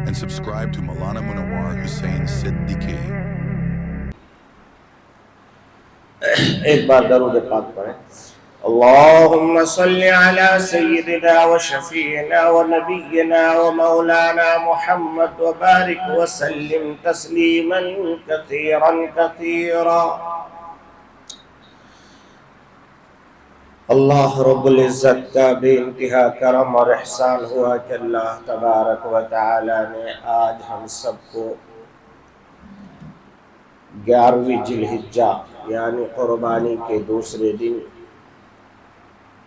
and subscribe to Maulana Munawar Hussain Siddiqui. ایک بار درود پاک پڑھیں. اللهم صل على سيدنا وشفيعنا ونبينا ومولانا محمد وبارك وسلم تسليما كثيرا كثيرا. اللہ رب العزت کا بے انتہا کرم اور احسان ہوا کہ اللہ تبارک و تعالی نے آج ہم سب کو 11ویں ذی الحجہ یعنی قربانی کے دوسرے دن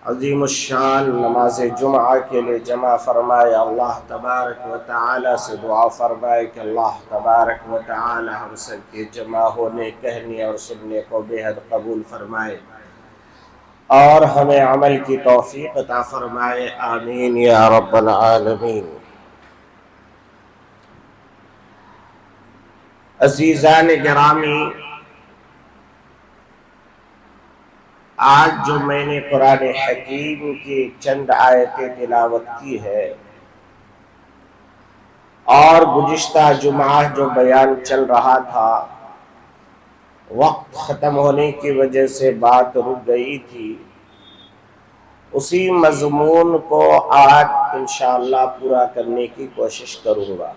عظیم الشان نماز جمعہ کے لئے جمع فرمائے. اللہ تبارک و تعالی سے دعا فرمائے کہ اللہ تبارک و تعالی ہم سب کے جمع ہونے، کہنے اور سننے کو بے حد قبول فرمائے اور ہمیں عمل کی توفیق عطا فرمائے. آمین یا رب العالمین. عزیزان گرامی، آج جو میں نے قرآن حکیم کی چند آیتیں تلاوت کی ہے اور گزشتہ جمعہ جو بیان چل رہا تھا، وقت ختم ہونے کی وجہ سے بات رک گئی تھی، اسی مضمون کو آج انشاءاللہ پورا کرنے کی کوشش کروں گا.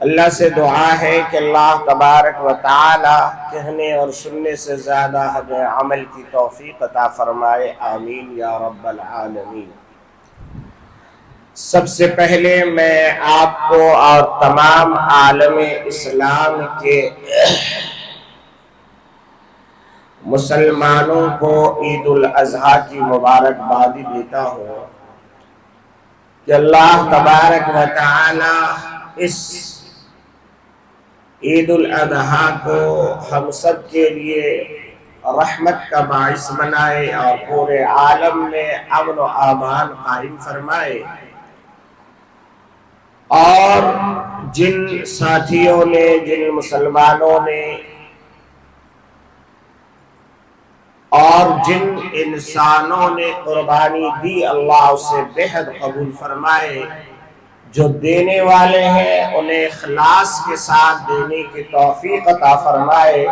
اللہ سے دعا ہے کہ اللہ تبارک و تعالی کہنے اور سننے سے زیادہ ہمیں عمل کی توفیق عطا فرمائے. آمین یا رب العالمین. سب سے پہلے میں آپ کو اور تمام عالم اسلام کے مسلمانوں کو عید الاضحیٰ کی مبارکبادی دیتا ہوں کہ اللہ تبارک و تعالی اس عید الاضحیٰ کو ہم سب کے لیے رحمت کا باعث بنائے اور پورے عالم میں امن و امان قائم فرمائے. اور جن ساتھیوں نے، جن مسلمانوں نے اور جن انسانوں نے قربانی دی، اللہ اسے بے حد قبول فرمائے. جو دینے والے ہیں انہیں اخلاص کے ساتھ دینے کی توفیق عطا فرمائے،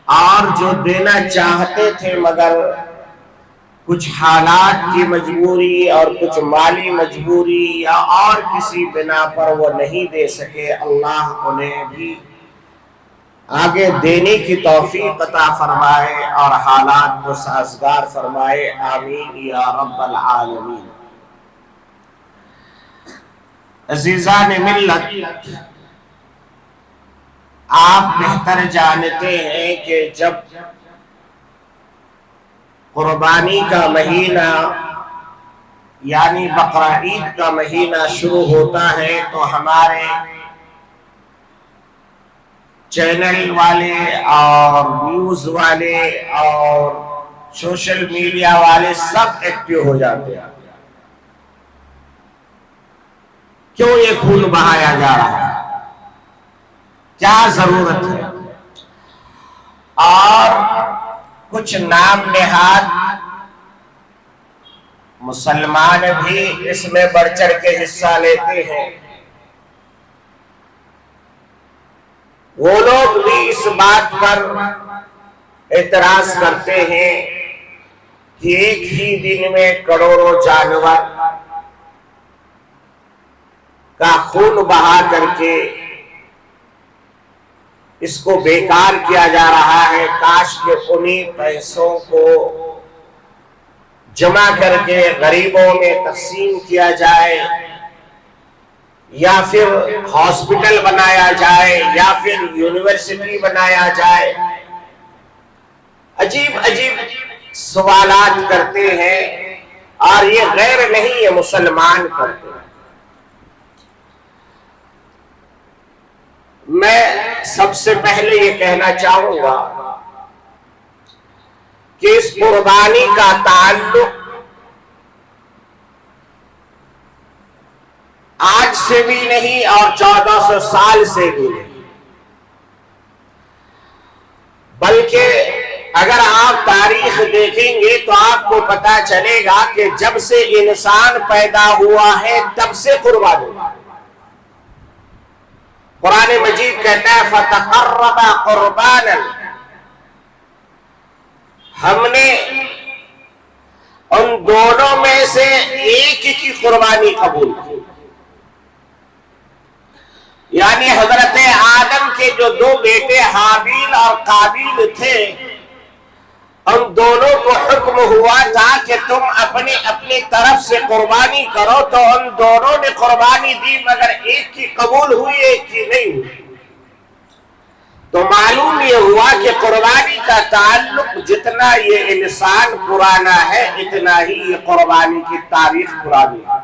اور جو دینا چاہتے تھے مگر کچھ حالات کی مجبوری اور کچھ مالی مجبوری یا اور کسی بنا پر وہ نہیں دے سکے، اللہ انہیں بھی آگے دینے کی توفیق عطا فرمائے اور حالات کو سازگار فرمائے. آمین یا رب العالمین. عزیزان ملت، آپ بہتر جانتے ہیں کہ جب قربانی کا مہینہ یعنی بقرعید کا مہینہ شروع ہوتا ہے تو ہمارے چینل والے اور نیوز والے اور سوشل میڈیا والے سب ایکٹیو ہو جاتے ہیں. کیوں یہ خون بہایا جا رہا ہے؟ کیا ضرورت ہے؟ اور کچھ نام نہاد مسلمان بھی اس میں بڑھ چڑھ کے حصہ لیتے ہیں. وہ لوگ بھی اس بات پر اعتراض کرتے ہیں کہ ایک ہی دن میں کروڑوں جانور کا خون بہا کر کے اس کو بیکار کیا جا رہا ہے. کاش کہ انہی پیسوں کو جمع کر کے غریبوں میں تقسیم کیا جائے، یا پھر ہاسپٹل بنایا جائے، یا پھر یونیورسٹی بنایا جائے. عجیب عجیب سوالات کرتے ہیں اور یہ غیر نہیں، یہ مسلمان کرتے ہیں. میں سب سے پہلے یہ کہنا چاہوں گا کہ اس قربانی کا تعلق آج سے بھی نہیں اور 1400 سال سے بھی نہیں، بلکہ اگر آپ تاریخ دیکھیں گے تو آپ کو پتا چلے گا کہ جب سے انسان پیدا ہوا ہے تب سے قربانی. قرآن مجید کہتا ہے فَتَقَرَّبَ قُرْبَانًا، ہم نے ان دونوں میں سے ایک کی قربانی قبول کی، یعنی حضرت آدم کے جو دو بیٹے حابیل اور قابیل تھے، ان دونوں کو حکم ہوا تھا کہ تم اپنی اپنی طرف سے قربانی کرو، تو ان دونوں نے قربانی دی مگر ایک کی قبول ہوئی ایک کی نہیں ہوئی۔ تو معلوم یہ ہوا کہ قربانی کا تعلق جتنا یہ انسان پرانا ہے اتنا ہی یہ قربانی کی تاریخ پرانی ہے۔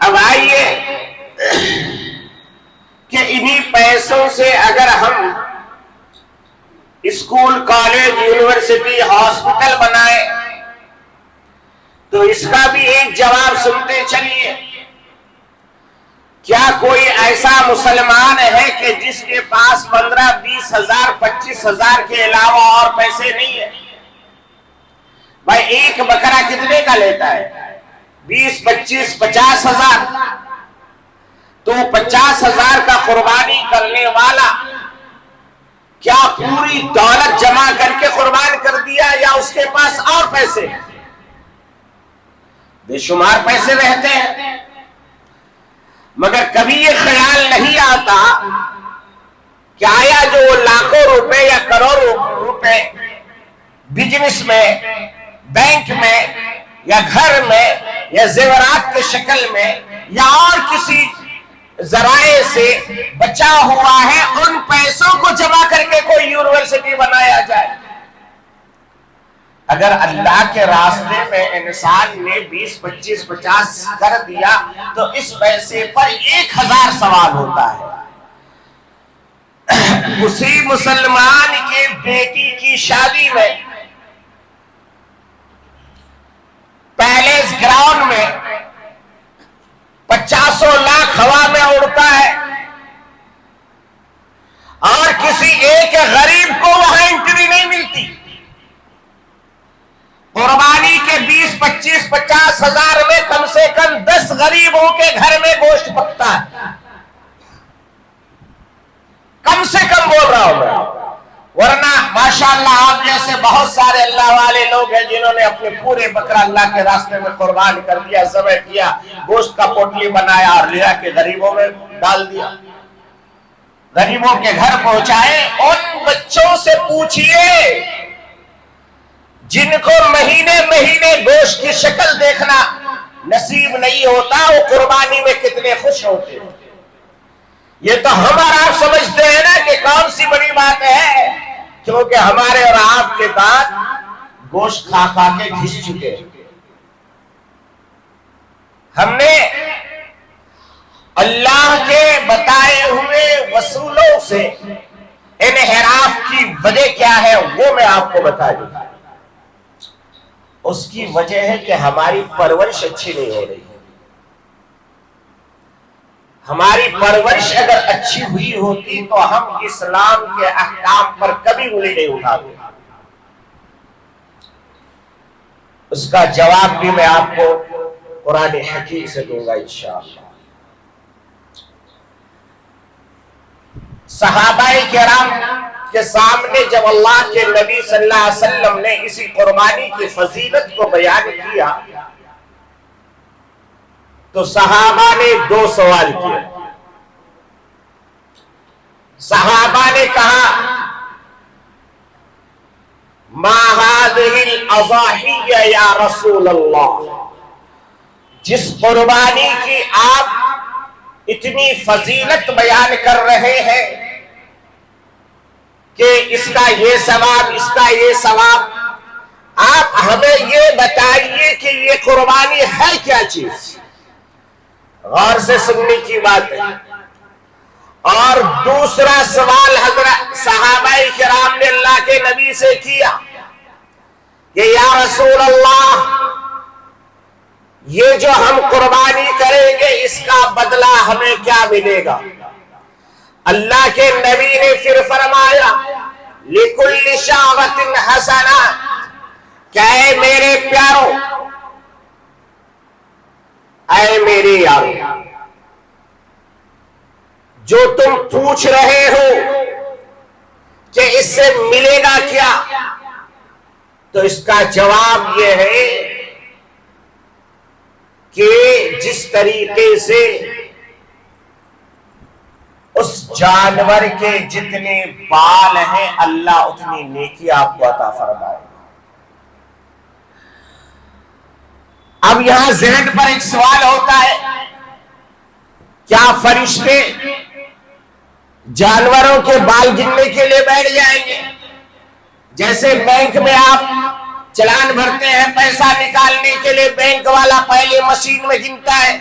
اب آئیے کہ انہی پیسوں سے اگر ہم اسکول، کالج، یونیورسٹی، ہاسپٹل بنائے تو اس کا بھی ایک جواب سنتے چلیے۔ کیا کوئی ایسا مسلمان ہے کہ جس کے پاس 15، 20 ہزار، 25 ہزار کے علاوہ اور پیسے نہیں ہیں؟ بھائی ایک بکرا کتنے کا لیتا ہے؟ 20، 25، 50 ہزار۔ تو 50 ہزار کا قربانی کرنے والا کیا پوری دولت جمع کر کے قربان کر دیا یا اس کے پاس اور پیسے؟ بے شمار پیسے رہتے ہیں، مگر کبھی یہ خیال نہیں آتا کہ آیا جو لاکھوں روپے یا کروڑوں روپے بزنس میں، بینک میں یا گھر میں یا زیورات کے شکل میں یا اور کسی ذرائع سے بچا ہوا ہے، ان پیسوں کو جمع کر کے کوئی یونیورسٹی بنایا جائے؟ اگر اللہ کے راستے میں انسان نے 20، 25، 50 کر دیا تو اس پیسے پر 1000 سوال ہوتا ہے۔ اسی مسلمان کے بیٹی کی شادی میں پیلیس گراؤنڈ میں 50 لاکھ ہوا میں اڑتا ہے اور کسی ایک غریب کو وہاں انٹری نہیں ملتی۔ قربانی کے 20، 25، 50 ہزار میں کم سے کم 10 غریبوں کے گھر میں گوشت پکتا ہے، کم سے کم بول رہا ہوں میں۔ ورنہ ماشاءاللہ آپ جیسے بہت سارے اللہ والے لوگ ہیں جنہوں نے اپنے پورے بکرا اللہ کے راستے میں قربان کر دیا، ذبح کیا، گوشت کا پوٹلی بنایا اور لیا کے غریبوں میں ڈال دیا، غریبوں کے گھر پہنچائے۔ ان بچوں سے پوچھئے جن کو مہینے مہینے گوشت کی شکل دیکھنا نصیب نہیں ہوتا، وہ قربانی میں کتنے خوش ہوتے ہیں۔ یہ تو ہم اور آپ سمجھتے ہیں نا کہ کون سی بڑی بات ہے، کیونکہ ہمارے اور آپ کے دانت گوشت کھا کھا کے گھس چکے۔ ہم نے اللہ کے بتائے ہوئے وصولوں سے انحراف کی وجہ کیا ہے وہ میں آپ کو بتا دوں۔ اس کی وجہ ہے کہ ہماری پرورش اچھی نہیں ہو رہی ہے۔ ہماری پرورش اگر اچھی ہوئی ہوتی تو ہم اسلام کے احکام پر کبھی انگلی نہیں اٹھاتے۔ اس کا جواب بھی میں آپ کو قرآن حکیم سے دوں گا انشاءاللہ۔ صحابہ کرام کے سامنے جب اللہ کے نبی صلی اللہ علیہ وسلم نے اسی قربانی کی فضیلت کو بیان کیا تو صحابہ نے 2 سوال کیے۔ صحابہ نے کہا ما هذه الاضاحی یا رسول اللہ، جس قربانی کی آپ اتنی فضیلت بیان کر رہے ہیں کہ اس کا یہ ثواب، اس کا یہ ثواب، آپ ہمیں یہ بتائیے کہ یہ قربانی ہے کیا چیز؟ غور سے سننے کی بات ہے۔ اور دوسرا سوال حضرت صحابہ کرام نے اللہ کے نبی سے کیا کہ یا رسول اللہ، یہ جو ہم قربانی کریں گے اس کا بدلہ ہمیں کیا ملے گا؟ اللہ کے نبی نے پھر فرمایا لِكُلِّ شَعْبَةٍ حَسَنَةٌ، کہ اے میرے پیارو، اے میرے یارو، جو تم پوچھ رہے ہو کہ اس سے ملے گا کیا، تو اس کا جواب یہ ہے کہ جس طریقے سے اس جانور کے جتنے بال ہیں اللہ اتنی نیکی آپ کو عطا فرمائے۔ اب یہاں ذہن پر ایک سوال ہوتا ہے، کیا فرشتے جانوروں کے بال گننے کے لیے بیٹھ جائیں گے؟ جیسے بینک میں آپ چلان بھرتے ہیں پیسہ نکالنے کے لیے، بینک والا پہلے مشین میں گنتا ہے،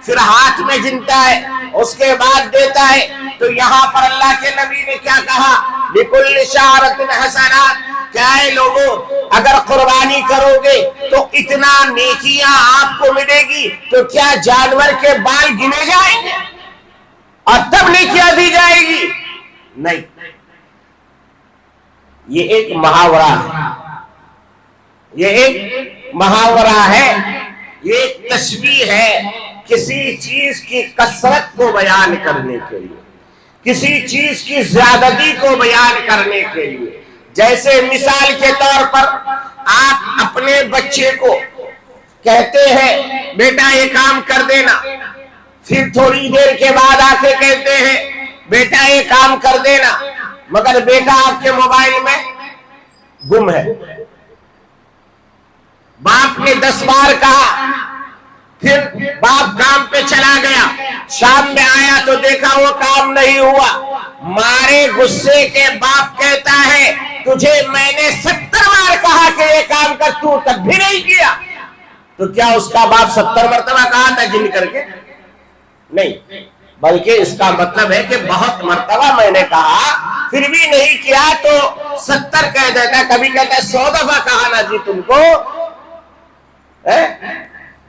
پھر ہاتھ میں گنتا ہے، اس کے بعد دیتا ہے۔ تو یہاں پر اللہ کے نبی نے کیا کہا؟ لِكُلِّ شَعْرَةٍ حَسَنَاتٍ، کیا ہے لوگوں، اگر قربانی کرو گے تو اتنا نیکیاں آپ کو ملے گی، تو کیا جانور کے بال گنے جائیں گے اور تب نیکیاں دی جائے گی؟ نہیں، یہ ایک محاورہ ہے، یہ ایک محاورہ ہے، یہ ایک تشبیہ ہے کسی چیز کی کثرت کو بیان کرنے کے لیے، کسی چیز کی زیادتی کو بیان کرنے کے لیے۔ جیسے مثال کے طور پر آپ اپنے بچے کو کہتے ہیں بیٹا یہ کام کر دینا، پھر تھوڑی دیر کے بعد آ کے کہتے ہیں بیٹا یہ کام کر دینا، مگر بیٹا آپ کے موبائل میں گم ہے۔ باپ نے 10 بار کہا، پھر باپ کام پہ چلا گیا، شام میں آیا تو دیکھا وہ کام نہیں ہوا، مارے غصے کے باپ کہتا ہے تجھے میں نے 70 بار کہا کہ یہ کام کر، تو تب بھی نہیں کیا۔ تو کیا اس کا باپ 70 مرتبہ کہا تھا گن کر کے؟ نہیں، بلکہ اس کا مطلب ہے کہ بہت مرتبہ میں نے کہا پھر بھی نہیں کیا، تو 70 کہہ دیتا، کبھی کہتا ہے 100 دفعہ کہا نا جی تم کو۔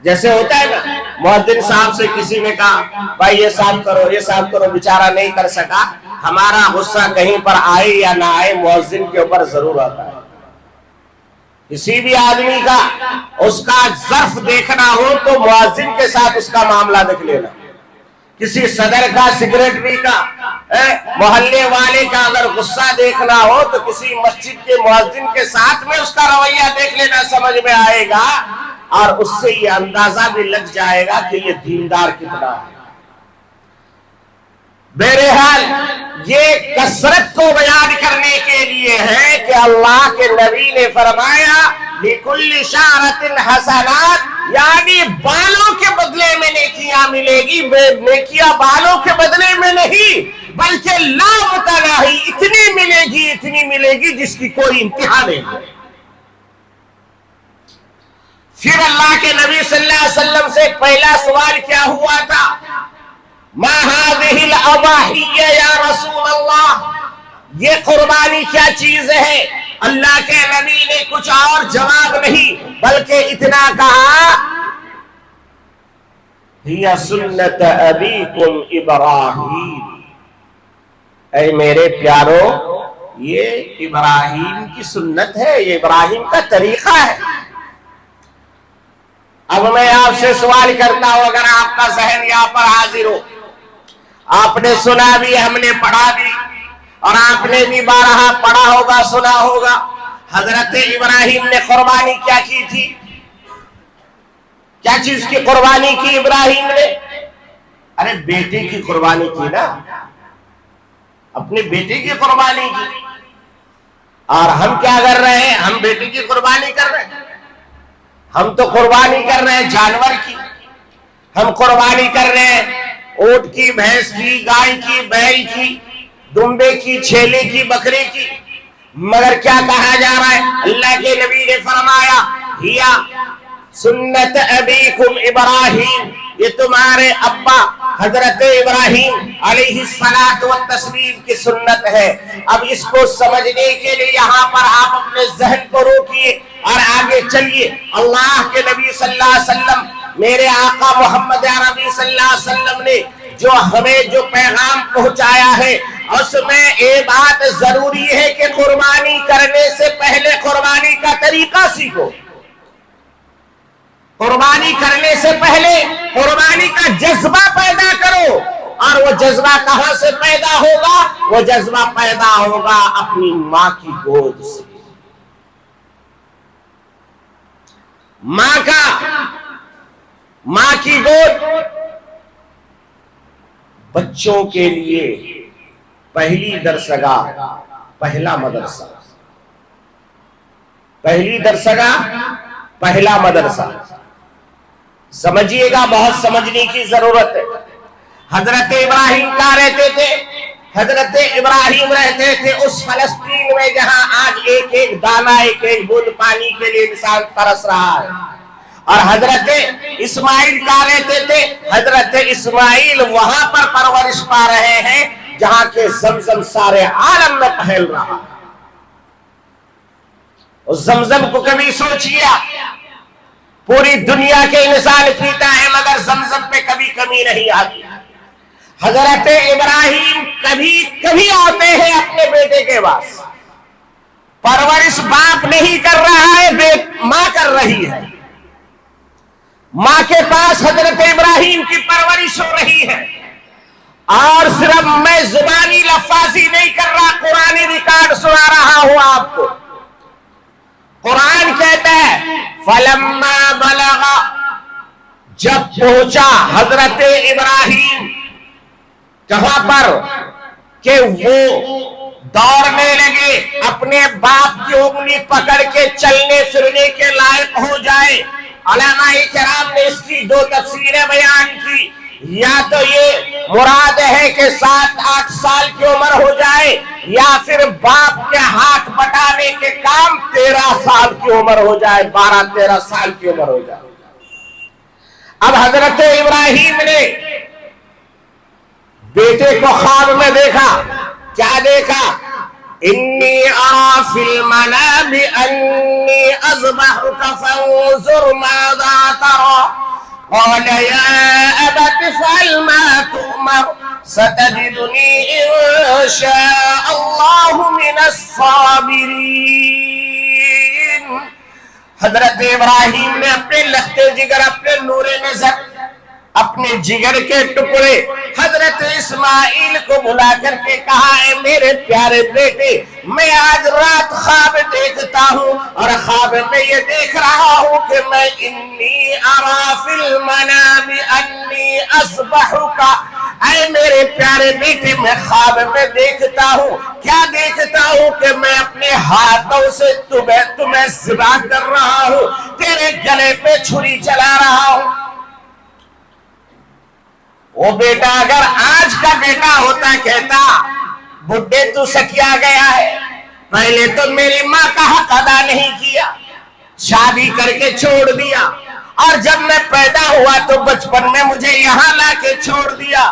جیسے ہوتا ہے نا، مؤذن صاحب سے کسی نے کہا بھائی یہ صاف کرو یہ صاف کرو، بیچارہ نہیں کر سکا، ہمارا غصہ کہیں پر آئے یا نہ آئے مؤذن کے اوپر ضرور آتا ہے۔ کسی بھی آدمی کا اس کا ظرف دیکھنا ہو تو مؤذن کے ساتھ اس کا معاملہ دیکھ لینا، کسی صدر کا، سیکریٹری کا، محلے والے کا اگر غصہ دیکھنا ہو تو کسی مسجد کے مؤذن کے ساتھ میں اس کا رویہ دیکھ لینا، سمجھ میں آئے گا، اور اس سے یہ اندازہ بھی لگ جائے گا کہ یہ دیندار کتنا ہے۔ بہرحال یہ کثرت کو بیان کرنے کے لیے ہے کہ اللہ کے نبی نے فرمایا لِكُلِّ شَعْرَةٍ حَسَنَاتٍ، یعنی بالوں کے بدلے میں نیکیاں ملے گی، نیکیاں بالوں کے بدلے میں نہیں بلکہ لا متناہی، اتنی ملے گی جس کی کوئی انتہا نہیں۔ پھر اللہ کے نبی صلی اللہ علیہ وسلم سے پہلا سوال کیا ہوا تھا؟ ما هذه الاضاحی یا رسول اللہ، یہ قربانی کیا چیز ہے؟ اللہ کے نبی نے کچھ اور جواب نہیں بلکہ اتنا کہا ہی سنت ابیکم ابراہیم، اے میرے پیارو یہ ابراہیم کی سنت ہے، یہ ابراہیم کا طریقہ ہے۔ اب میں آپ سے سوال کرتا ہوں، اگر آپ کا ذہن یہاں پر حاضر ہو، آپ نے سنا بھی، ہم نے پڑھا بھی، اور آپ نے بھی بارہا پڑھا ہوگا، سنا ہوگا، حضرت ابراہیم نے قربانی کیا کی تھی؟ کیا چیز کی قربانی کی ابراہیم نے؟ ارے بیٹے کی قربانی کی نا، اپنے بیٹے کی قربانی کی۔ اور ہم کیا کر رہے ہیں؟ ہم بیٹے کی قربانی کر رہے ہیں، ہم تو قربانی کر رہے ہیں جانور کی، ہم قربانی کر رہے ہیں اونٹ کی، بھینس کی، گائے کی، بیل کی، دمبے کی، چھیلے کی، بکرے کی، مگر کیا کہا جا رہا ہے؟ اللہ کے نبی نے فرمایا ہیا سنت ابیکم ابراہیم، یہ تمہارے ابا حضرت ابراہیم علیہ الصلوۃ والتسلیم کی سنت ہے۔ اب اس کو سمجھنے کے لیے یہاں پر آپ اپنے ذہن کو روکیے اور آگے چلیے۔ اللہ کے نبی صلی اللہ علیہ وسلم، میرے آقا محمد عربی صلی اللہ علیہ وسلم نے جو ہمیں جو پیغام پہنچایا ہے اس میں ایک بات ضروری ہے کہ قربانی کرنے سے پہلے قربانی کا طریقہ سیکھو، قربانی کرنے سے پہلے قربانی کا جذبہ پیدا کرو، اور وہ جذبہ کہاں سے پیدا ہوگا؟ وہ جذبہ پیدا ہوگا اپنی ماں کی گود سے۔ ماں کی گود بچوں کے لیے پہلی درسگاہ، پہلا مدرسہ، پہلی درسگاہ، پہلا مدرسہ۔ سمجھیے گا، بہت سمجھنے کی ضرورت ہے۔ حضرت ابراہیم کہاں رہتے تھے؟ حضرت ابراہیم رہتے تھے اس فلسطین میں جہاں آج ایک ایک دانہ، ایک ایک بوند پانی کے لیے انسان ترس رہا ہے۔ اور حضرت اسماعیل کہاں رہتے تھے؟ حضرت اسماعیل وہاں پر پرورش پا رہے ہیں جہاں کے زمزم سارے عالم میں پھیل رہا۔ اس زمزم کو کبھی سوچیا، پوری دنیا کے انسان پیتا ہے مگر زمزم پہ کبھی کمی نہیں آتی۔ حضرت ابراہیم کبھی کبھی آتے ہیں اپنے بیٹے کے پاس، پرورش باپ نہیں کر رہا ہے، ماں کر رہی ہے۔ ماں کے پاس حضرت ابراہیم کی پرورش ہو رہی ہے۔ اور صرف میں زبانی لفاظی نہیں کر رہا، قرآنی ریکارڈ سنا رہا ہوں آپ کو۔ قرآن کہتا ہے فَلَمَّا بَلَغَ، جب پہنچا حضرت ابراہیم کہاں پر کہ وہ دوڑنے لگے، اپنے باپ کی انگلی پکڑ کے چلنے پھرنے کے لائق ہو جائے۔ علماء کرام نے اس کی دو تفسیریں بیان کی، یا تو یہ مراد ہے کہ 7-8 سال کی عمر ہو جائے، یا پھر باپ کے ہاتھ بٹانے کے کام 13 سال کی عمر ہو جائے، 12-13 سال کی عمر ہو جائے۔ اب حضرت ابراہیم نے بیٹے کو خواب میں دیکھا، کیا دیکھا؟ انی ارا فی المنام انی اذبحک فانظر ماذا ترى قال یا ابت افعل ما تؤمر ستجدنی ان شاء اللہ من الصابرین۔ حضرت ابراہیم نے اپنے لختے جگر، اپنے نور نظر، اپنے جگر کے ٹکڑے حضرت اسماعیل کو بلا کر کے کہا، اے میرے پیارے بیٹے، میں آج رات خواب دیکھتا ہوں اور خواب میں یہ دیکھ رہا ہوں کہ میں انی ارا فی المنام انی اذبحک، اے میرے پیارے بیٹے میں خواب میں دیکھتا ہوں، کیا دیکھتا ہوں کہ میں اپنے ہاتھوں سے تمہیں ذبح کر رہا ہوں، تیرے گلے پہ چھری چلا رہا ہوں۔ وہ بیٹا اگر آج کا بیٹا ہوتا کہتا، بڈھے تو سکیا گیا ہے، پہلے تو میری ماں کا حق ادا نہیں کیا، شادی کر کے چھوڑ دیا، اور جب میں پیدا ہوا تو بچپن میں مجھے یہاں لا کے چھوڑ دیا،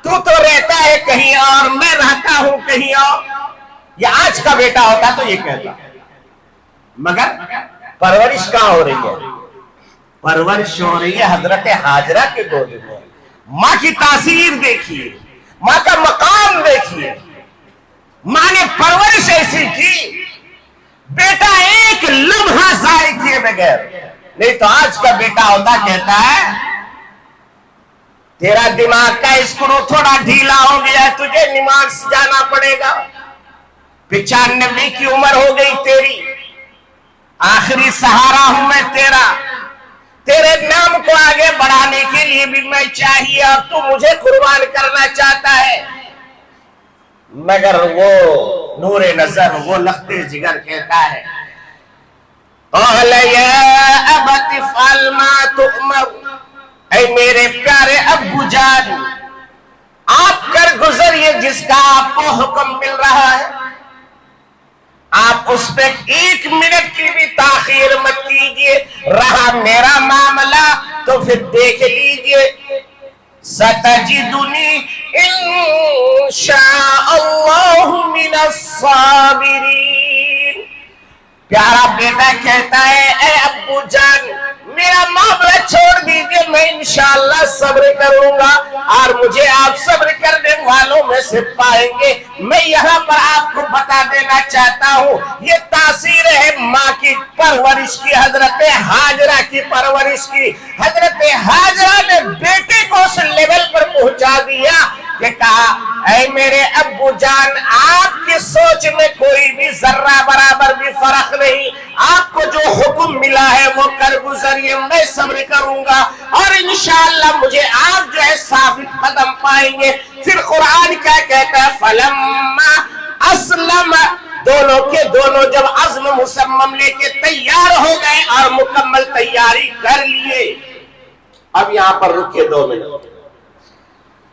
تو رہتا ہے کہیں اور، میں رہتا ہوں کہیں اور۔ یہ آج کا بیٹا ہوتا تو یہ کہتا، مگر پرورش کہاں ہو رہی ہے؟ پرورش ہو رہی ہے حضرت ہاجرہ کے گود میں۔ ماں کی تاثیر دیکھیے، ماں کا مقام دیکھیے، ماں نے پرورش ایسی کی، بیٹا ایک لمحہ ضائع کیے بغیر۔ نہیں تو آج کا بیٹا ہوتا کہتا ہے تیرا دماغ کا اسکرو تھوڑا ڈھیلا ہو گیا، تجھے نماز جانا پڑے گا، 95 کی عمر ہو گئی تیری، آخری سہارا ہوں میں تیرا، تیرے نام کو آگے بڑھانے کے لیے بھی میں چاہیے اور تو مجھے قربان کرنا چاہتا ہے۔ مگر وہ نور نظر، وہ لختے جگر کہتا ہے قال یا ابت افعل ما تؤمر، اے میرے پیارے ابو جان، آپ کر گزریے جس کا آپ کو حکم مل رہا ہے، آپ اس پہ 1 منٹ کی بھی تاخیر مت کیجئے، رہا میرا معاملہ تو پھر دیکھ لیجئے، ستجدنی انشاء اللہ من الصابرین۔ پیارا بیٹا کہتا ہے اے ابو جان، میرا معاملہ چھوڑ دیجئے، میں انشاءاللہ صبر کروں گا، اور مجھے آپ صبر کرنے والوں میں سے پائیں گے۔ میں یہاں پر آپ کو بتا دینا چاہتا ہوں، یہ تاثیر ہے ماں کی پرورش کی، حضرت ہاجرہ کی پرورش کی۔ حضرت ہاجرہ نے بیٹے کو اس لیول پر پہنچا دیا میں کروں گا اور انشاءاللہ مجھے آپ جو ہے ثابت قدم پائیں گے۔ پھر قرآن کیا کہتا ہے، فلما اسلم، دونوں کے دونوں جب عزم مصمم لے کے تیار ہو گئے اور مکمل تیاری کر لیے۔ اب یہاں پر رکے 2 منٹ،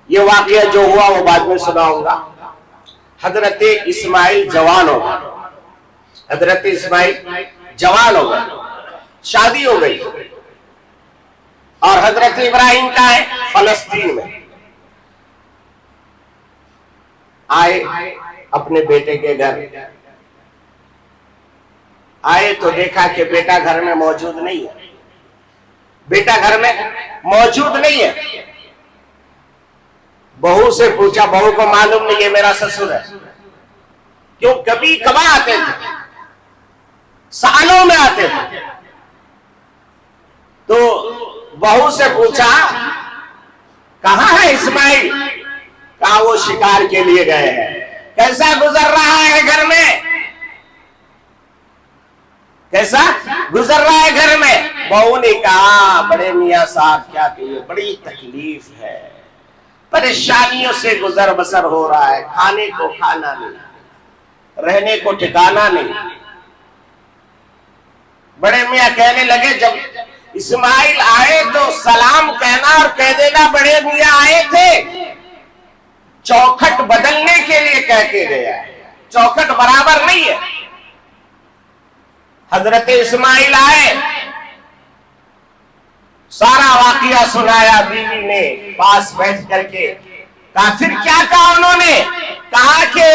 یہ واقعہ جو ہوا وہ بعد میں سناؤں گا۔ حضرت اسماعیل جوان ہو گئے، حضرت اسماعیل جوان ہو گئے، شادی ہو گئی، اور حضرت ابراہیم کا ہے فلسطین میں۔ آئے اپنے بیٹے کے گھر، آئے تو دیکھا کہ بیٹا گھر میں موجود نہیں ہے، بیٹا گھر میں موجود نہیں ہے۔ بہو سے پوچھا، بہو کو معلوم نہیں یہ میرا سسر ہے، کیوں کبھی کبھار آتے تھے، سالوں میں آتے تھے۔ تو بہو سے پوچھا کہاں ہے اسماعیل؟ کہا وہ شکار کے لیے گئے ہیں۔ کیسا گزر رہا ہے گھر میں؟ کیسا گزر رہا ہے گھر میں؟ بہو نے کہا بڑے میاں صاحب کیا کہیے، بڑی تکلیف ہے، پریشانیوں سے گزر بسر ہو رہا ہے، کھانے کو کھانا نہیں، رہنے کو ٹھکانا نہیں۔ بڑے میاں کہنے لگے جب اسماعیل آئے تو سلام کہنا اور کہہ دینا بڑے میاں آئے تھے، چوکھٹ بدلنے کے لیے کہہ کے گیا ہے، چوکھٹ برابر نہیں ہے۔ حضرت اسماعیل آئے، سارا واقعہ سنایا بیوی نے پاس بیٹھ کر کے۔ کہا پھر کیا کہا انہوں نے؟ کہا کہ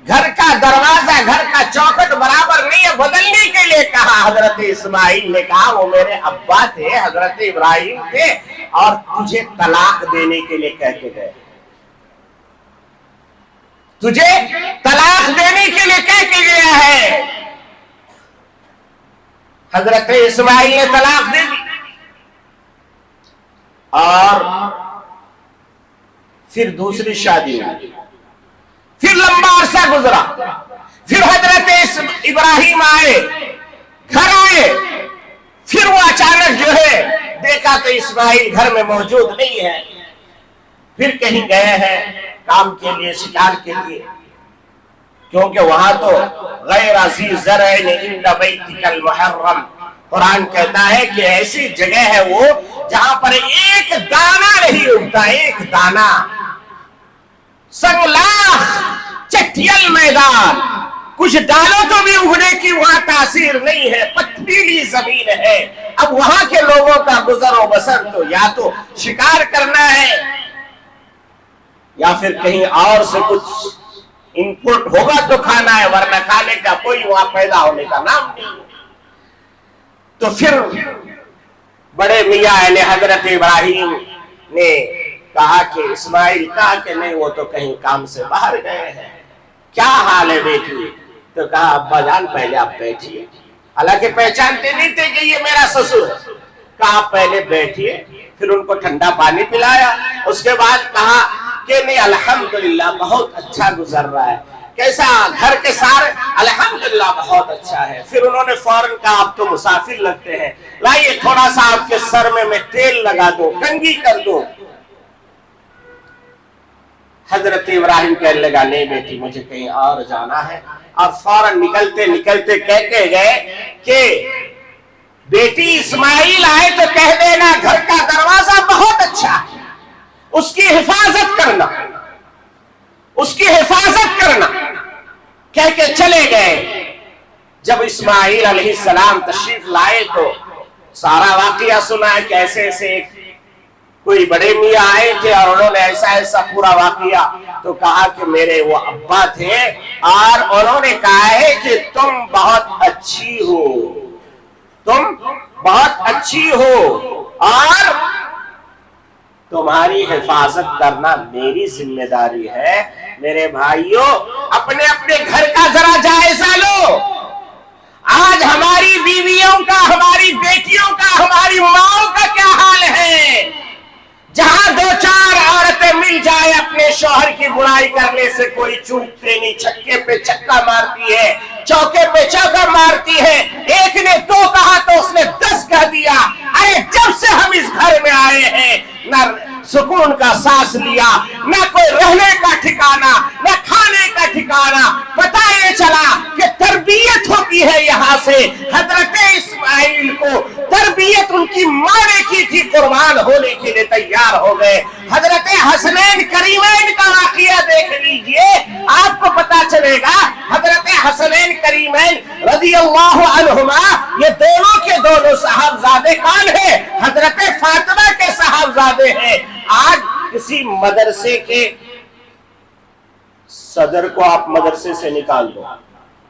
گھر کا دروازہ، گھر کا چوکھٹ برابر نہیں ہے، بدلنے کے لیے کہا۔ حضرت اسماعیل نے کہا وہ میرے ابا تھے، حضرت ابراہیم تھے، اور تجھے طلاق دینے کے لیے کہہ کے گئے، تجھے طلاق دینے کے لیے کہہ کے گیا ہے۔ حضرت اسماعیل نے طلاق دے دی، اور پھر دوسری شادی ہوئی، پھر لمبا عرصہ گزرا، پھر حضرت ابراہیم آئے، گھر آئے، پھر وہ اچانک جو ہے دیکھا تو اسماعیل گھر میں موجود نہیں ہے، پھر کہیں گئے ہیں کام کے لیے، شکار کے لیے، کیونکہ وہاں تو غیر ذی زرع عند بیتک المحرم، قرآن کہتا ہے کہ ایسی جگہ ہے وہ جہاں پر ایک دانہ نہیں اگتا، ایک دانہ، سنگلاخ چٹیل میدان، کچھ ڈالو تو بھی اگنے کی وہاں تاثیر نہیں ہے، پتھریلی زمین ہے۔ اب وہاں کے لوگوں کا گزر و بسر تو یا تو شکار کرنا ہے یا پھر کہیں اور سے کچھ انپٹ ہوگا تو کھانا ہے، ورنہ کھانے کا کوئی وہاں پیدا ہونے کا نام نہیں۔ تو پھر بڑے میاں یعنی حضرت ابراہیم نے کہا کہ اسماعیل، کہا کہ نہیں وہ تو کہیں کام سے باہر گئے ہیں، کیا حال ہے بیٹی؟ تو کہا ابا جان پہلے آپ بیٹھیے، حالانکہ پہچانتے نہیں تھے کہ یہ میرا سسر ہے۔ کہا آپ پہلے بیٹھیے، پھر ان کو ٹھنڈا پانی پلایا، اس کے بعد کہا کہ نہیں الحمدللہ بہت اچھا گزر رہا ہے، کیسا گھر کے سارے؟ الحمدللہ بہت اچھا ہے۔ پھر انہوں نے فوراً کہا آپ تو مسافر لگتے ہیں، لائیے تھوڑا سا آپ کے سر میں تیل لگا دو، کنگھی کر دو۔ حضرت ابراہیم کہنے لگا نہیں بیٹی مجھے کہیں اور جانا ہے، اور فوراً نکلتے نکلتے کہہ کے گئے کہ بیٹی اسماعیل آئے تو کہہ دینا گھر کا دروازہ بہت اچھا ہے، اس کی حفاظت کرنا، اس کی حفاظت کرنا، کہہ کے چلے گئے۔ جب اسماعیل علیہ السلام تشریف لائے تو سارا واقعہ سنا کہ ایسے ایسے کوئی بڑے میاں آئے تھے اور انہوں نے ایسا ایسا پورا واقعہ، تو کہا کہ میرے وہ ابا تھے اور انہوں نے کہا ہے کہ تم بہت اچھی ہو، تم بہت اچھی ہو اور تمہاری حفاظت کرنا میری ذمہ داری ہے۔ میرے بھائیوں اپنے اپنے گھر کا ذرا جائزہ لو، آج ہماری بیویوں کا، ہماری بیٹیوں کا، ہماری ماؤں کا کیا حال ہے؟ جہاں 2-4 عورتیں مل جائے اپنے کے شوہر کی برائی کرنے سے کوئی چوکتے نہیں، چھکے پہ چھکا مارتی ہے، چوکے پہ چوکا مارتی ہے۔ ایک نے 2 کہا تو اس نے 10 کہہ دیا۔ ارے جب سے ہم اس گھر میں آئے ہیں نہ سکون کا سانس لیا، نہ کوئی رہنے کا ٹھکانہ، نہ کھانے کا ٹھکانہ۔ پتہ یہ چلا کہ تربیت ہوتی ہے یہاں سے۔ حضرت اسماعیل کو تربیت ان کی ماں نے کی تھی، قربان ہونے کے لیے تیار ہو گئے۔ حضرت حسنین کریمین کا واقعہ دیکھ لیجئے، آپ کو پتا چلے گا۔ حضرت حسنین کریمین رضی اللہ عنہما یہ دونوں کے دونوں صاحبزادے کون ہیں؟ حضرت فاطمہ کے صاحبزادے ہیں۔ آج کسی مدرسے کے صدر کو آپ مدرسے سے نکال دو،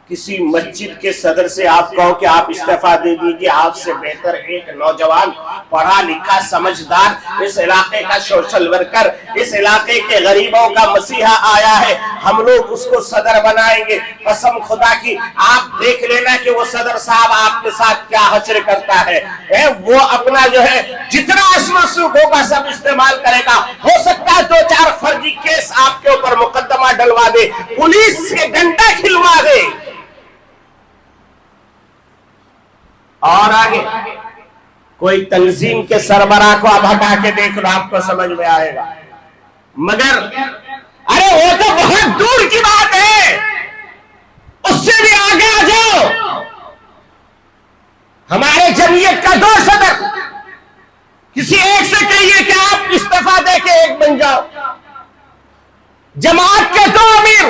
کسی مسجد کے صدر سے آپ کہو کہ آپ استعفیٰ دے دیجئے، آپ سے بہتر ایک نوجوان پڑھا لکھا سمجھدار اس علاقے کا سوشل ورکر، اس علاقے کے غریبوں کا مسیحا آیا ہے، ہم لوگ اس کو صدر بنائیں گے۔ قسم خدا کی آپ دیکھ لینا کہ وہ صدر صاحب آپ کے ساتھ کیا حشر کرتا ہے۔ وہ اپنا جو ہے جتنا اسم و سوق ہوگا سب استعمال کرے گا۔ ہو سکتا ہے 2-4 فرضی کیس آپ کے اوپر مقدمہ ڈلوا دے، پولیس سے ڈنڈا کھلوا دے، اور آگے کوئی تنظیم کے سربراہ کو اب ہٹا کے دیکھ لو، آپ کو سمجھ میں آئے گا۔ مگر ارے وہ تو بہت دور کی بات ہے، اس سے بھی آگے آ جاؤ۔ ہمارے جمعیت کا 2 صدر، کسی ایک سے کہیے کہ آپ استعفیٰ دے کے ایک بن جاؤ۔ جماعت کے 2 امیر،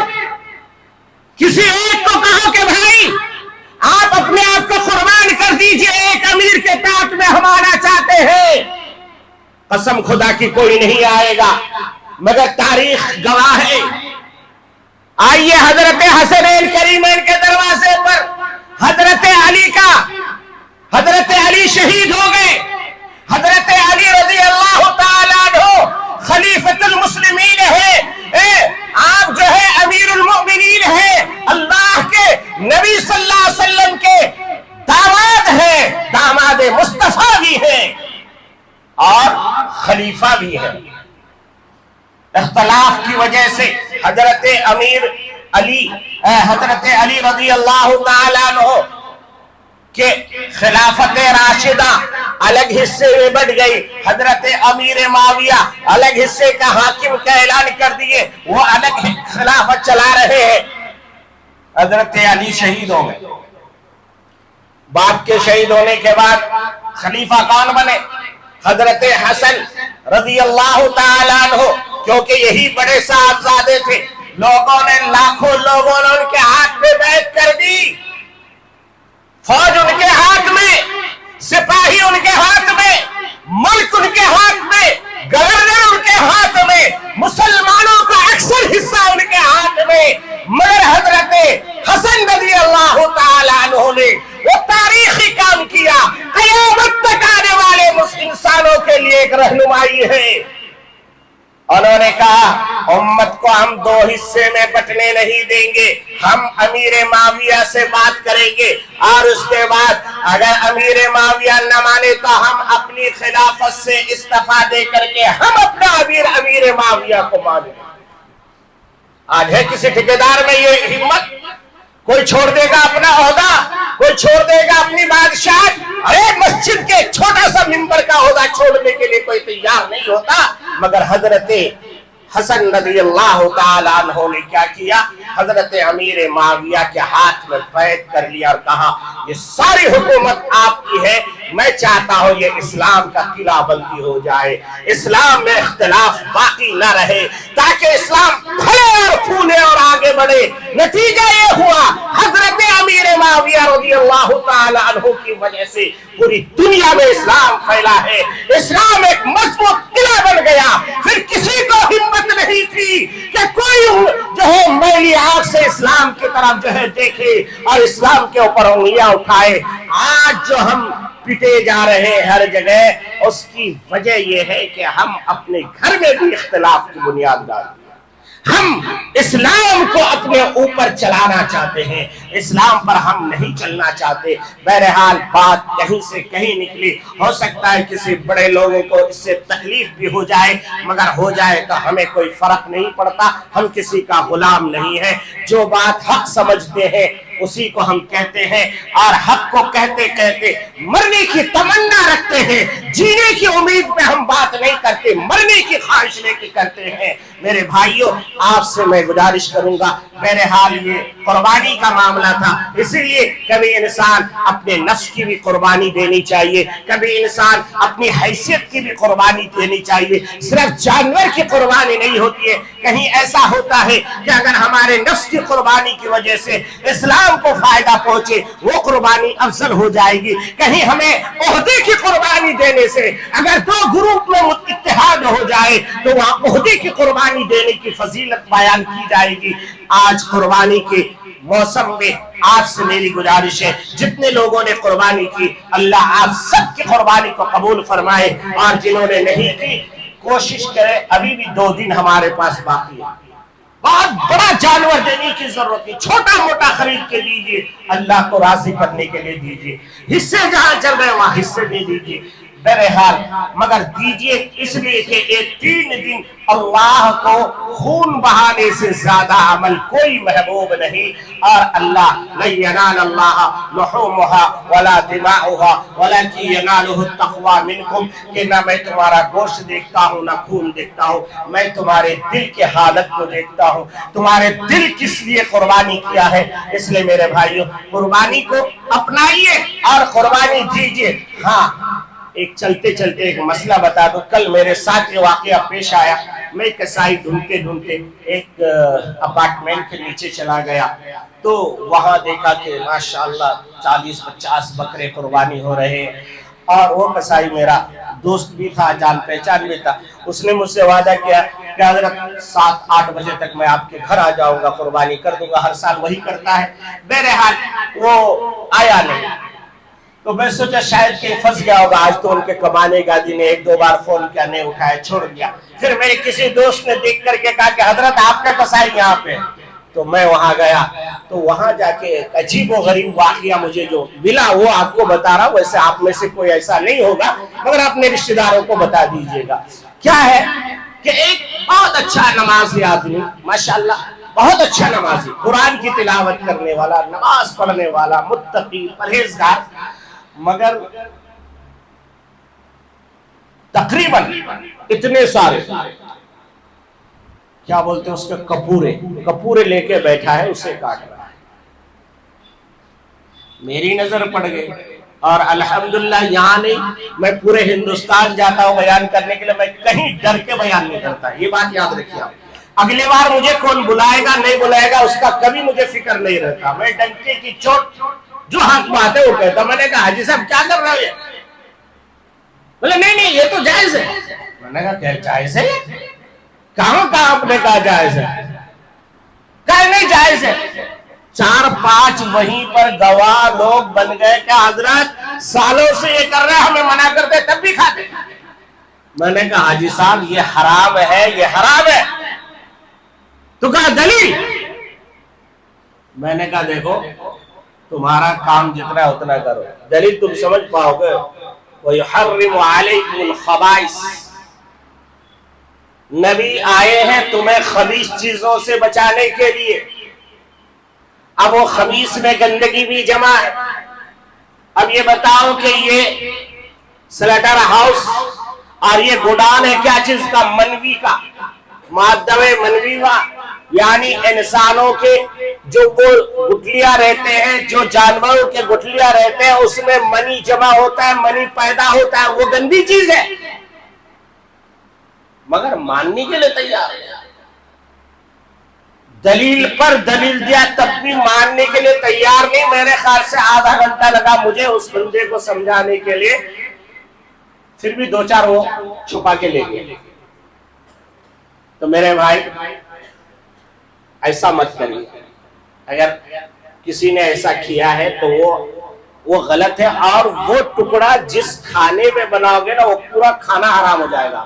کسی ایک کو کہو کہ بھائی آپ اپنے آپ کو قربان کر دیجئے، ایک امیر کے تحت میں ہم آنا چاہتے ہیں۔ قسم خدا کی کوئی نہیں آئے گا، مگر تاریخ گواہ ہے۔ آئیے حضرت حسنین کریمین کے دروازے پر حضرت علی شہید ہو گئے۔ حضرت علی رضی اللہ تعالیٰ عنہ خلیفۃ المسلمین ہے، آپ جو ہے امیر المؤمنین ہیں، اللہ کے نبی صلی اللہ علیہ وسلم کے داماد ہیں، داماد مصطفیٰ بھی ہیں اور خلیفہ بھی ہیں۔ اختلاف کی وجہ سے حضرت علی رضی اللہ تعالیٰ عنہ کہ خلافت راشدہ الگ حصے میں بڑھ گئی، حضرت امیر معاویہ الگ حصے کا حاکم کا اعلان کر دیے، وہ الگ خلافت چلا رہے ہیں۔ حضرت علی شہید ہو گئے۔ باپ کے شہید ہونے کے بعد خلیفہ کون بنے؟ حضرت حسن رضی اللہ تعالیٰ عنہ، کیونکہ یہی بڑے صاحبزادے تھے۔ لوگوں نے، لاکھوں لوگوں نے ان کے ہاتھ میں بیعت کر دی، فوج ان کے ہاتھ میں، سپاہی ان کے ہاتھ میں، ملک ان کے ہاتھ میں، گورنر ان کے ہاتھ میں، مسلمانوں کا اکثر حصہ ان کے ہاتھ میں۔ مگر حضرت حسن رضی اللہ تعالیٰ عنہ نے وہ تاریخی کام کیا، قیامت تک آنے والے انسانوں کے لیے ایک رہنمائی ہے۔ انہوں نے کہا امت کو ہم 2 حصے میں بٹنے نہیں دیں گے، ہم امیر معاویہ سے بات کریں گے، اور اس کے بعد اگر امیر معاویہ نہ مانے تو ہم اپنی خلافت سے استعفیٰ دے کر کے ہم اپنا امیر معاویہ کو مانیں گے۔ آج ہے کسی ٹھیکیدار میں یہ ہمت؟ کوئی چھوڑ دے گا اپنا عہدہ، کوئی چھوڑ دے گا اپنی بادشاہت؟ ارے مسجد کے چھوٹا سا منبر کا عہدہ چھوڑنے کے لیے کوئی تیار نہیں ہوتا۔ مگر حضرت حسن رضی اللہ تعالیٰ عنہ نے کیا کیا؟ حضرت امیر معاویہ کے ہاتھ میں بیعت کر لیا اور کہا یہ ساری حکومت آپ کی ہے، میں چاہتا ہوں یہ اسلام کا قلعہ بندی ہو جائے، اسلام میں اختلاف باقی نہ رہے، تاکہ اسلام پھلے اور پھولے اور آگے بڑھے۔ نتیجہ یہ ہوا حضرت امیر معاویہ رضی اللہ تعالیٰ عنہ کی وجہ سے پوری دنیا میں اسلام پھیلا ہے، اسلام ایک مضبوط قلعہ بن گیا۔ پھر کسی کو ہمت نہیں تھی کہ کوئی جو ہے میلی آنکھ سے اسلام کی طرف جو ہے دیکھے اور اسلام کے اوپر انگلیاں اٹھائے۔ آج جو ہم پٹے جا رہے ہیں ہر جگہ، اس کی وجہ یہ ہے کہ ہم اپنے گھر میں بھی اختلاف کی بنیاد ڈال دیا۔ ہم اسلام کو اپنے اوپر چلانا چاہتے ہیں، اسلام پر ہم نہیں چلنا چاہتے۔ بہرحال بات کہیں سے کہیں نکلی، ہو سکتا ہے کسی بڑے لوگوں کو اس سے تکلیف بھی ہو جائے، مگر ہو جائے تو ہمیں کوئی فرق نہیں پڑتا، ہم کسی کا غلام نہیں ہے۔ جو بات حق سمجھتے ہیں اسی کو ہم کہتے ہیں، اور حق کو کہتے کہتے مرنے کی تمنا رکھتے ہیں، جینے کی امید پہ ہم بات نہیں کرتے، مرنے کی خواہش لے کے کرتے ہیں۔ میرے بھائیوں، آپ سے میں گزارش کروں گا، بہرحال یہ قربانی کا معاملہ تھا، اسی لیے کبھی انسان اپنے نفس کی بھی قربانی دینی چاہیے، کبھی انسان اپنی حیثیت کی بھی قربانی دینی چاہیے، صرف جانور کی قربانی نہیں ہوتی ہے۔ کہیں ایسا ہوتا ہے کہ اگر ہمارے نفس کی قربانی کی وجہ سے اسلام کو فائدہ پہنچے، وہ قربانی افضل ہو جائے گی۔ کہیں ہمیں عہدے کی قربانی دینے سے اگر دو گروپ میں اتحاد ہو جائے تو وہاں عہدے کی قربانی دینے کی فضیلت بیان کی جائے گی۔ آج قربانی کے موسم میں آپ سے میری گزارش ہے، جتنے لوگوں نے قربانی کی اللہ آپ سب کی قربانی کو قبول فرمائے، اور جنہوں نے نہیں کی کوشش کرے، ابھی بھی 2 دن ہمارے پاس باقی ہے، بہت بڑا جانور دینے کی ضرورت نہیں، چھوٹا موٹا خرید کے دیجئے، اللہ کو راضی کرنے کے لیے دیجئے، حصے جہاں چل رہے وہاں حصے دے دیجئے، بہرحال مگر دیجئے اس لیے کہ یہ 3 دن اللہ کو خون بہانے سے زیادہ عمل کوئی محبوب نہیں، اور اللہ لن ینال اللہ لحومها ولا دماؤها ولکن ینالہ التقوی منکم، کہ نہ میں تمہارا گوشت دیکھتا ہوں نہ خون دیکھتا ہوں، میں تمہارے دل کے حالت کو دیکھتا ہوں، تمہارے دل کس لیے قربانی کیا ہے۔ اس لیے میرے بھائیوں، قربانی کو اپنائیے اور قربانی دیجئے۔ ہاں، ایک چلتے چلتے ایک مسئلہ بتا دو، کل میرے ساتھ یہ واقعہ پیش آیا، میں کسائی ڈھونڈتے ڈھونڈتے ایک اپارٹمنٹ کے نیچے چلا گیا، تو وہاں دیکھا کہ ماشاءاللہ 40-50 بکرے قربانی ہو رہے ہیں، اور وہ کسائی میرا دوست بھی تھا، جان پہچان بھی تھا، اس نے مجھ سے وعدہ کیا کہ حضرت 7-8 بجے تک میں آپ کے گھر آ جاؤں گا، قربانی کر دوں گا، ہر سال وہی کرتا ہے۔ بہرحال وہ آیا نہیں، تو میں سوچا شاید کہ پھنس گیا ہوگا، آج تو ان کے کمانے کا دن ہے، 1-2 بار فون کیا نہیں اٹھایا، چھوڑ گیا۔ پھر میرے کسی دوست نے دیکھ کر کے کہا کہ حضرت آپ کا کسائی یہاں پہ، تو میں وہاں گیا، تو وہاں جا کے ایک عجیب و غریب واقعہ مجھے جو ملا وہ آپ کو بتا رہا ہوں، ویسے آپ میں سے کوئی ایسا نہیں ہوگا، مگر اپنے رشتہ داروں کو بتا دیجئے گا۔ کیا ہے کہ ایک بہت اچھا نمازی آدمی، ماشاءاللہ بہت اچھا نمازی، قرآن کی تلاوت کرنے والا، نماز پڑھنے والا، متقی، پرہیزگار، مگر تقریباً اتنے سارے کیا بولتے ہیں اس کے کپورے لے کے بیٹھا ہے، اسے کاٹ رہا ہے۔ میری نظر پڑ گئی، اور الحمدللہ یہاں نہیں، میں پورے ہندوستان جاتا ہوں بیان کرنے کے لیے، میں کہیں ڈر کے بیان نہیں کرتا، یہ بات یاد رکھیے آپ۔ اگلی بار مجھے کون بلائے گا نہیں بلائے گا اس کا کبھی مجھے فکر نہیں رہتا، میں ڈنکے کی چوٹ جو حق بات ہے وہ کہتا۔ میں نے کہا حاجی صاحب کیا کر رہے ہو؟ بولے نہیں یہ تو جائز ہے۔ میں نے کہا کیا جائز ہے؟ کہاں آپ نے کہا جائز ہے؟ کہا نہیں جائز ہے۔ 4-5 وہیں پر گواہ لوگ بن گئے کہ حضرت سالوں سے یہ کر رہے ہیں، ہمیں منع کرتے تب بھی کھاتے۔ میں نے کہا حاجی صاحب یہ حرام ہے، یہ حرام ہے۔ تو کہا دلیل؟ میں نے کہا دیکھو تمہارا کام جتنا ہے اتنا کرو، دلیل تم سمجھ پاؤ گے۔ وَيُحَرِّمُ عَلَيْكُمُ الْخَبَائِثَ، نبی آئے ہیں تمہیں خبیث چیزوں سے بچانے کے لیے۔ اب وہ خبیث میں گندگی بھی جمع ہے۔ اب یہ بتاؤ کہ یہ سلیٹر ہاؤس اور یہ گوڈان ہے کیا چیز کا؟ منوی کا، مادہ منوی کا، یعنی انسانوں کے جو گٹھلیاں رہتے ہیں، جو جانوروں کے گٹھلیاں رہتے ہیں، اس میں منی جمع ہوتا ہے، منی پیدا ہوتا ہے، وہ گندی چیز ہے، مگر ماننے کے لیے تیار ہے۔ دلیل پر دلیل دیا تب بھی ماننے کے لیے تیار نہیں۔ میرے خیال سے آدھا گھنٹہ لگا مجھے اس بندے کو سمجھانے کے لیے، پھر بھی 2-4 وہ چھپا کے لے گئے۔ تو میرے بھائی ایسا مت کریے، اگر کسی نے ایسا کیا ہے تو وہ غلط ہے، اور وہ ٹکڑا جس کھانے میں بناؤ گے نا وہ پورا کھانا حرام ہو جائے گا۔